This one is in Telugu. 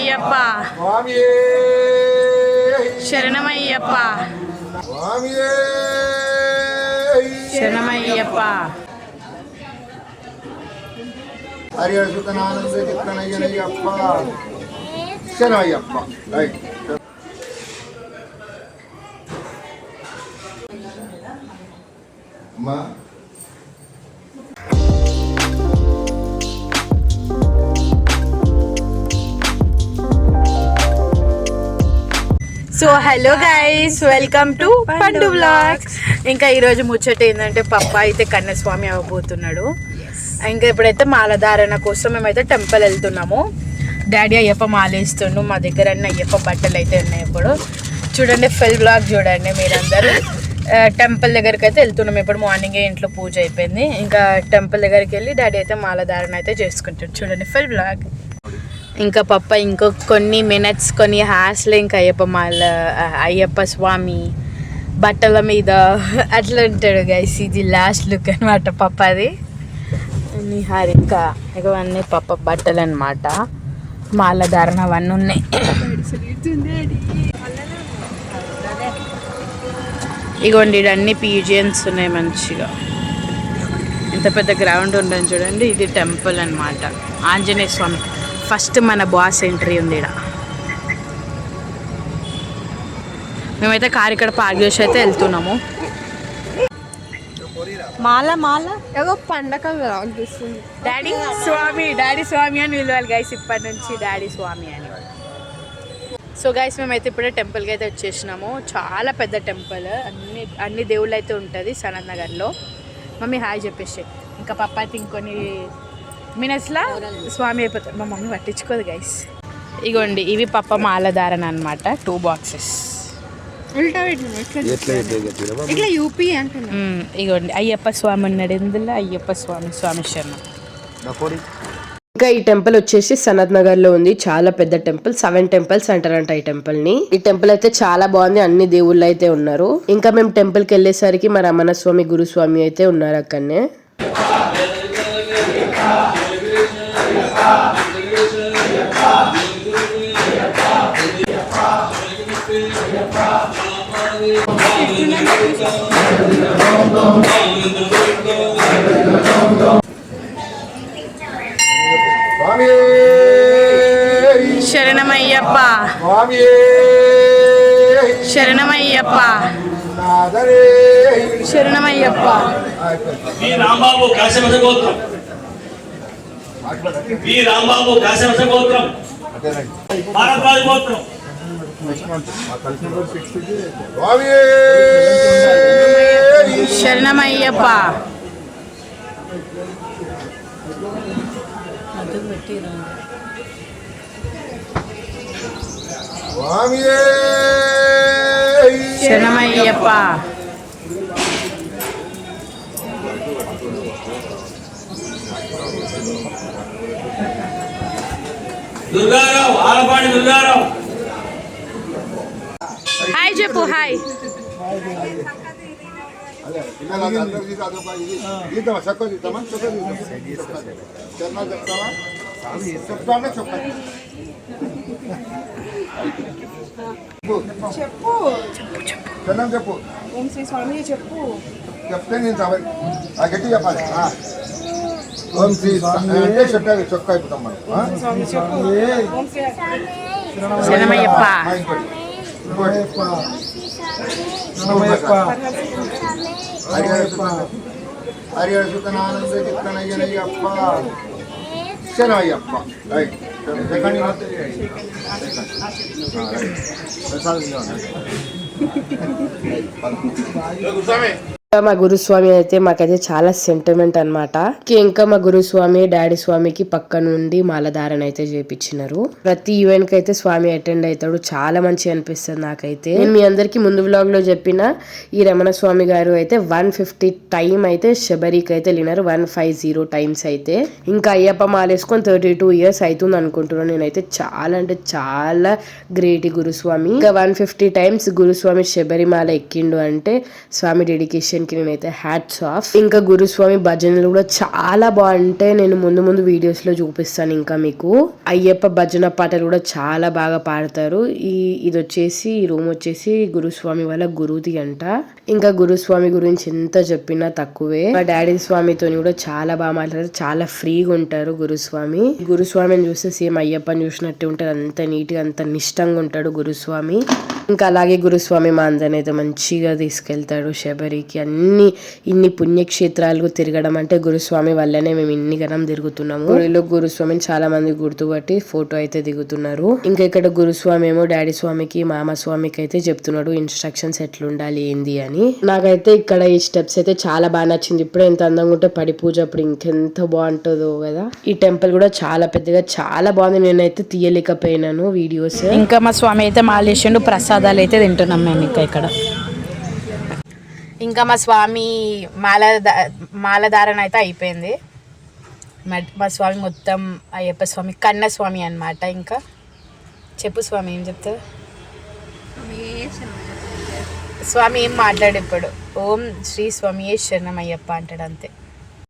శరణమయ్యప్ప శరణమయ్యప్ప శరణమయ్యప్ప హరిహర సుతనానంద చిత్తనయ్యనయ్యప్ప శరణమయ్యప్ప. రైట్. అమ్మా so hello guys, welcome to పండు వ్లాగ్స్. ఇంకా ఈరోజు ముచ్చట ఏంటంటే పప్ప అయితే కన్యస్వామి అవ్వబోతున్నాడు. ఇంకా ఇప్పుడైతే మాలధారణ కోసం మేమైతే టెంపుల్ వెళ్తున్నాము. డాడీ అయ్యప్ప మాల వేస్తుండు. మా దగ్గర అన్ని అయ్యప్ప బట్టలు అయితే ఉన్నాయి. ఇప్పుడు చూడండి, ఫుల్ వ్లాగ్ చూడండి మీరందరూ. టెంపుల్ దగ్గరికి అయితే వెళ్తున్నాం. ఇప్పుడు మార్నింగే ఇంట్లో పూజ అయిపోయింది. ఇంకా టెంపుల్ దగ్గరికి వెళ్ళి డాడీ అయితే మాలధారణ అయితే చేసుకుంటాడు. చూడండి ఫుల్ వ్లాగ్. ఇంకా పప్ప ఇంకో కొన్ని మినిట్స్ కొన్ని హార్స్లో ఇంకా అయ్యప్ప స్వామి బట్టల మీద అట్లా ఉంటాడు గైస్. ఇది లాస్ట్ లుక్ అనమాట పప్పది. అన్ని ఇంకా ఇవన్నీ పప్ప బట్టలు అనమాట. మాలధారణ అవన్నీ ఉన్నాయి. ఇగోండి అన్ని పీజియన్స్ ఉన్నాయి మంచిగా. ఎంత పెద్ద గ్రౌండ్ ఉండని చూడండి. ఇది టెంపుల్ అనమాట, ఆంజనేయ స్వామి. ఫస్ట్ మన బాస్ ఎంట్రీ ఉంది ఇక్కడ. మేమైతే కారు ఇక్కడ పార్క్ చేసి అయితే వెళ్తున్నాము. మాల మాల ఏదో పండగ డాడీ స్వామి అని పిలవాలి గైస్. ఇప్పటి నుంచి డాడీ స్వామి అని. సో గైస్ మేమైతే ఇప్పుడే టెంపుల్కి అయితే వచ్చేసినాము. చాలా పెద్ద టెంపుల్, అన్ని దేవుళ్ళు అయితే ఉంటుంది సనత్ నగర్లో. మమ్మీ హాయ్ చెప్పేసి ఇంకా పప్ప అయితే ఇంకొన్ని మినిట్స్లో స్వామి అయిపోతారు. మా మమ్మీ పట్టించుకోదు గైస్. ఇగోండి ఇవి పప్ప మాలధారణ అనమాట. 2 బాక్సెస్. ఇగోండి అయ్యప్ప స్వామి ఉన్నాడు ఇందులో. అయ్యప్ప స్వామి శర్మ. ఇంకా ఈ టెంపుల్ వచ్చేసి సనత్ నగర్ లో ఉంది. చాలా పెద్ద టెంపుల్. 7 టెంపుల్స్ అంటారంట ఈ టెంపుల్ ని. ఈ టెంపుల్ అయితే చాలా బాగుంది. అన్ని దేవుళ్ళు అయితే ఉన్నారు. ఇంకా మేము టెంపుల్ కి వెళ్ళేసరికి మా రమణ స్వామి గురుస్వామి అయితే ఉన్నారు అక్కడనే. శరణమయ్యప్ప శరణమయ్యప్ప శరణమయ్యప్ప. రాంబాబు కాశీవస గోత్రం. రాంబాబు కాశీవస గోత్రం. భారద్వాజ గోత్రం. శరణమయ్యప్ప. శరణమయ్యప్ప. దుర్గారావు, ఆలపాడి దుర్గారావు. హాయ్ చెప్పు. హాయ్. చెప్పు. ఓం శ్రీ స్వామి చెప్పు. చెప్తే నేను గట్టి చెప్పాలి. ఓం శ్రీ అంటే చెప్పాలి. చొక్కా అయిపోతాం మనం. శరణమయ్యప్ప. హరిహర సుతనానంద చిత్తనయ్యనయ్యప్ప శరణమయ్యప్ప. రైట్. మా గురుస్వామి అయితే మాకైతే చాలా సెంటిమెంట్ అనమాట. ఇంకా మా గురుస్వామి డాడీ స్వామికి పక్క నుండి మాలధారణ అయితే చేపించినారు. ప్రతి ఈవెంట్ కి అయితే స్వామి అటెండ్ అవుతాడు. చాలా మంచి అనిపిస్తుంది నాకైతే. నేను మీ అందరికి ముందు వ్లాగ్ లో చెప్పిన ఈ రమణ స్వామి గారు అయితే 150 టైం అయితే శబరికి అయితే వెళ్ళినారు. 150 టైమ్స్ అయితే. ఇంకా అయ్యప్ప మాల వేసుకొని 32 ఇయర్స్ అవుతుంది అనుకుంటున్నాను నేనైతే. చాలా అంటే చాలా గ్రేట్ గురుస్వామి. ఇంకా 150 టైమ్స్ గురుస్వామి శబరిమాల ఎక్కిండు అంటే స్వామి డెడికేషన్ డెడికేషన్ కి నేనైతే హ్యాట్స్ ఆఫ్. ఇంకా గురుస్వామి భజనలు కూడా చాలా బాగుంటాయి. నేను ముందు వీడియోస్ లో చూపిస్తాను. ఇంకా మీకు అయ్యప్ప భజన పాటలు కూడా చాలా బాగా పాడతారు. ఇది వచ్చేసి ఈ రూమ్ వచ్చేసి గురుస్వామి వాళ్ళ గురువుది అంట. ఇంకా గురుస్వామి గురించి ఎంత చెప్పినా తక్కువే. మా డాడీ స్వామితో కూడా చాలా బాగా మాట్లాడతారు. చాలా ఫ్రీగా ఉంటారు గురుస్వామిని చూస్తే సేమ్ అయ్యప్పని చూసినట్టు ఉంటారు. అంత నీట్ గా అంత నిష్టంగా ఉంటాడు గురుస్వామి. ఇంకా అలాగే గురుస్వామి మా అందరిని అయితే మంచిగా తీసుకెళ్తాడు శబరికి. ఇన్ని పుణ్యక్షేత్రాలకు తిరగడం అంటే గురుస్వామి వల్లనే మేము ఇన్ని గణం తిరుగుతున్నాము. గుడిలో గురుస్వామిని చాలా మంది గుర్తుపట్టి ఫోటో అయితే దిగుతున్నారు. ఇంకా ఇక్కడ గురుస్వామి ఏమో డాడీ స్వామికి మామ స్వామికి అయితే చెప్తున్నాడు ఇన్స్ట్రక్షన్స్ ఎట్లుండాలి ఏంది అని. నాకైతే ఇక్కడ ఈ స్టెప్స్ అయితే చాలా బాగా నచ్చింది. ఇప్పుడే ఎంత అందంగా ఉంటే పడి పూజ అప్పుడు ఇంకెంత బాగుంటుందో కదా. ఈ టెంపుల్ కూడా చాలా పెద్దగా చాలా బాగుంది. నేనైతే తీయలేకపోయినాను వీడియోస్. ఇంకా మా స్వామి అయితే మాలేసిండు. ప్రసాదాలు అయితే తింటున్నాం మేము ఇంకా మా స్వామి మాలధారణ అయితే అయిపోయింది. మా స్వామి మొత్తం అయ్యప్ప స్వామి కన్న స్వామి అన్నమాట. ఇంకా చెప్పు స్వామి ఏం చెప్తావు? స్వామి ఏం మాట్లాడు ఇప్పుడు. ఓం శ్రీ స్వామి శరణం అయ్యప్ప అంటాడు అంతే.